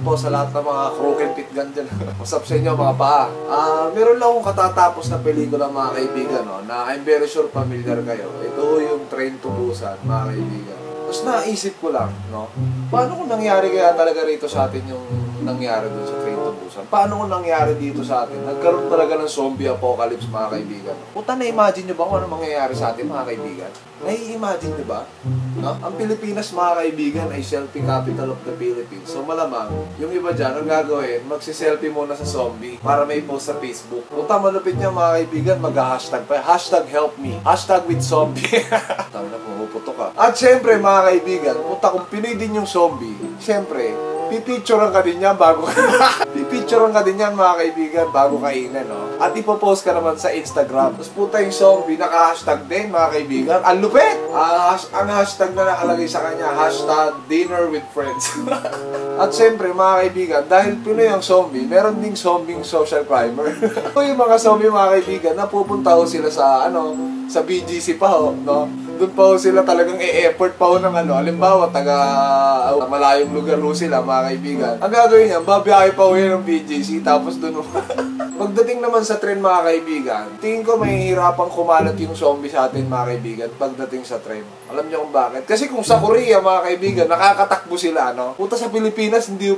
po sa lahat ng mga crooked pit gun dyan. What's up sa inyo mga paa? Meron lang akong katatapos na pelikula mga kaibigan, no, na I'm very sure familiar kayo. Ito yung Train to Busan mga kaibigan. Tapos naisip ko lang, no, paano kung nangyari kaya talaga rito sa atin yung nangyari dun sa Train to Busan? Paano kung nangyari dito sa atin? Nagkaroon talaga ng zombie apocalypse mga kaibigan. Puta, na-imagine nyo ba kung ano mangyayari sa atin mga kaibigan? Nai-imagine nyo ba? No? Ang Pilipinas mga kaibigan ay selfie capital of the Philippines. So malamang, yung iba dyan, ang gagawin, magsiselfie muna sa zombie para may post sa Facebook. Puta, malupit niya mga kaibigan, mag-hashtag pa. Hashtag help me. Hashtag with zombie. Tama na, pumuputo ka. At syempre mga kaibigan, puta, kung Pinoy din yung zombie, syempre, pipicturean ka din yan bago pipicturean ka din yan mga kaibigan bago kainin, no? At ipopost ka naman sa Instagram. Tapos puta yung zombie, naka-hashtag din mga kaibigan. Ang lupit! Ang hashtag na nakalagay sa kanya, hashtag dinner with friends. At syempre mga kaibigan, dahil Pinoy ang zombie, meron ding zombie social climber. Yung mga zombie mga kaibigan, napupunta ho sila sa sa BGC pa ho, no? Doon pa ho sila talagang e-effort pa ho ng halimbawa, taga malayong lugar ho sila mga kaibigan. Ang gagawin niya, babiyahe pa ho yan ng BGC, tapos doon ho. Pagdating naman sa tren mga kaibigan, tingin ko may hirapang kumalat yung zombie sa atin mga kaibigan pagdating sa tren. Alam niyo kung bakit? Kasi kung sa Korea mga kaibigan, nakakatakbo sila, no? Puta sa Pilipinas, hindi yung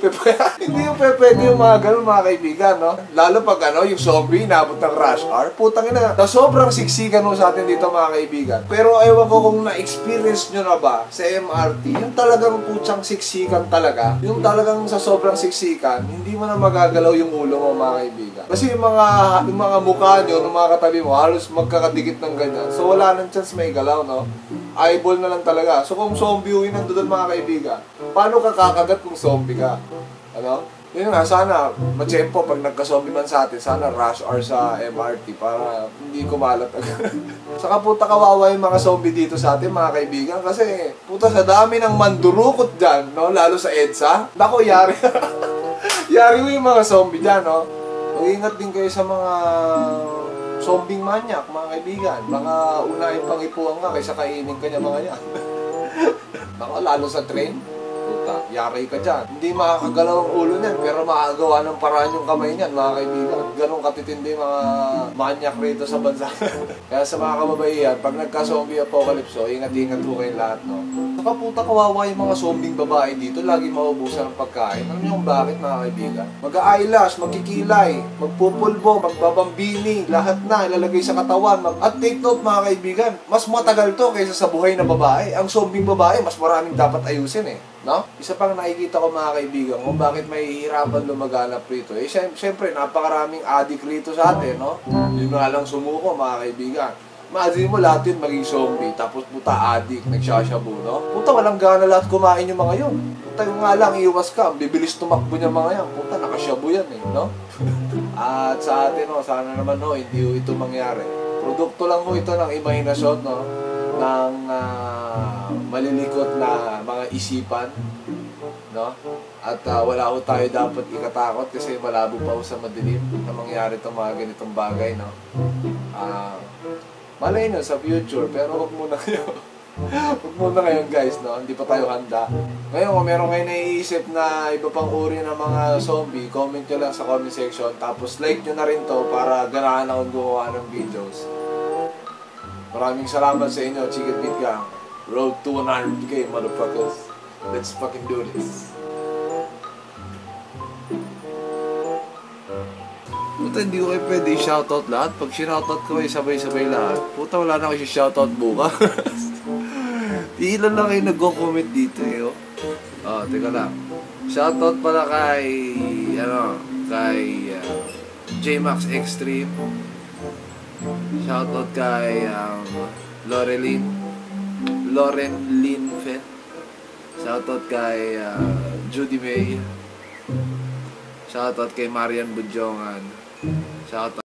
hindi yung pwede yung mga ganun mga kaibigan, no? Lalo pag yung zombie, nabot ng rush hour, putang ina. Sobrang siksikan ho sa atin dito mga kaibigan. Pero ewan ko kung na-experience nyo na ba sa MRT, yung talagang putsang siksikan talaga, yung talagang sa sobrang siksikan, hindi mo na magagalaw yung ulo mo mga kaibigan. Kasi yung mga mukha nyo, yung mga katabi mo, halos magkakadikit ng ganyan. So wala nang chance may galaw, no? Eyeball na lang talaga. So kung zombie yung nandun mga kaibigan, paano ka kakagat kung zombie ka? Ano? Yun nga, sana matsyempo pag nagka-zombie man sa atin, sana rush hour sa MRT para hindi kumalat agad. Saka puta kawawa yung mga zombie dito sa atin mga kaibigan kasi puta sa dami ng mandurukot dyan, no? Lalo sa EDSA. Nako, yari. Yari mo yung mga zombie dyan, no? Mag-ingat din kayo sa mga zombie manyak mga kaibigan. Baka unahin pang ipuang ka kaysa kainin ka niya mga yan. Nako, lalo sa train. Puta, yari ka dyan. Hindi makakagalaw ang ulo niyan, pero makakagawa ng paraan yung kamay niyan, mga kaibigan. Ganun katitindi mga manyak rito sa bansa. Kaya sa mga kababaihan, pag nagka-zombie apocalypse, ingat-ingat po kayo lahat, no? Saka puta kawawa yung mga zombing babae dito, lagi maubusan ng pagkain. Alam niyo kung bakit, mga kaibigan? Mag-a-eyelash, magkikilay, magpupulbo, magbabambini, lahat na ilalagay sa katawan. At take note, mga kaibigan, mas matagal to kaysa sa buhay na babae. Ang zombing babae, mas maraming dapat ayusin, eh. No? Isa pang nakikita ko mga kaibigan kung bakit may hihirapan lumaganap rito. Eh, siyempre, napakaraming addict rito sa atin, no? Yun nga lang sumuko, mga kaibigan. Imagine mo lahat yun maging zombie, tapos puta addict, nagsashabu, no? Puta, walang gana lahat kumain yung mga yun. Puta, yung nga lang, iwas ka, bibilis tumakbo niya mga yan. Puta, nakashabu yan, eh, no? At sa atin, no, sana naman, no, hindi ito mangyari. Produkto lang ho ito ng imahinasyon, no? Ng malilikot na mga isipan, no? At wala ho tayo dapat ikatakot kasi malabo pa ho sa madilim na mangyari itong mga ganitong bagay, no? Malay nyo sa future, pero huwag muna kayo. Huwag muna ngayon guys, no? Hindi pa tayo handa. Ngayon, kung meron kayo naiisip na iba pang uri ng mga zombie, comment nyo lang sa comment section. Tapos like nyo na rin to para ganahan akong gumawa ng videos. Maraming salamat sa inyo, Chicken Meat Gang. Road to 100K, motherfuckers. Let's fucking do this. Puta, hindi ko kayo pwede i-shoutout lahat. Pag shoutout ko kayo sabay-sabay lahat, puta, wala na kayo i-shoutout bukas. Ilan lang kayo nag-comment dito, eh, oh. Oh, teka lang. Shoutout pala kay, kay J-Max Extreme. Shoutout kay Lauren Linfen. Shoutout kay Judy May. Shoutout kay Marian Budjongan. Shoutout